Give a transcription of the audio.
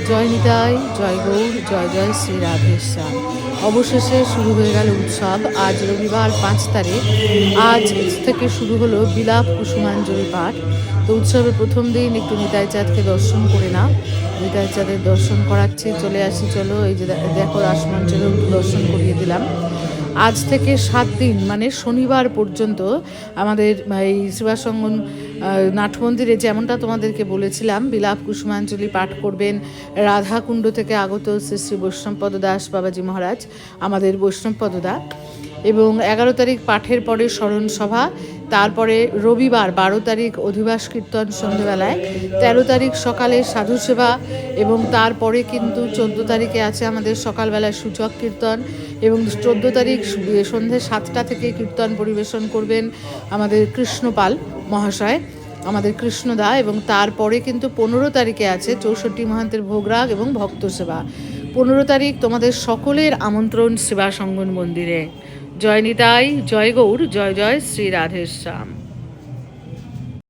জয় নিতাই, জয় গৌর, জয় জয় শ্রী রাধেশ্যাম। অবশেষে শুরু হয়ে গেল উৎসব। আজ রবিবার 5 তারিখ। আজ থেকে শুরু হলো বিলাপ কুসুমাঞ্জলি পাঠ। তো উৎসবের প্রথম দিন একটু নিতাই চাঁদকে দর্শন করে না, নিতাই চাঁদের দর্শন করাচ্ছি। চলে আসি, চলো। এই যে দেখো, রাসমঞ্চলেও একটু দর্শন করিয়ে দিলাম। আজ থেকে 7 দিন মানে শনিবার পর্যন্ত আমাদের এই শিবাসঙ্গন নাট মন্দিরে যেমনটা তোমাদেরকে বলেছিলাম, বিলাপ কুসুমাঞ্জলি পাঠ করবেন রাধাকুণ্ড থেকে আগত শ্রী শ্রী বৈষ্ণবপদ দাস বাবাজি মহারাজ, আমাদের বৈষ্ণবপদদা। এবং 11 তারিখ পাঠের পরে স্মরণ সভা, তারপরে রবিবার 12 তারিখ অধিবাস কীর্তন সন্ধ্যেবেলায়, 13 তারিখ সকালে সাধু সেবা, এবং তারপরে কিন্তু 14 তারিখে আছে আমাদের সকালবেলায় সূচক কীর্তন, এবং 14 তারিখ সন্ধ্যে 7টা থেকে কীর্তন পরিবেশন করবেন আমাদের কৃষ্ণপাল মহাশয়, আমাদের কৃষ্ণদা। এবং তারপরে কিন্তু 15 তারিখে আছে 64 মহান্তের ভোগরাগ এবং ভক্ত সেবা। 15 তারিখ তোমাদের সকলের আমন্ত্রণ শিবাসঙ্গন মন্দিরে। জয় নিতাই, জয় গৌর, জয় জয় শ্রী রাধেশ্যাম।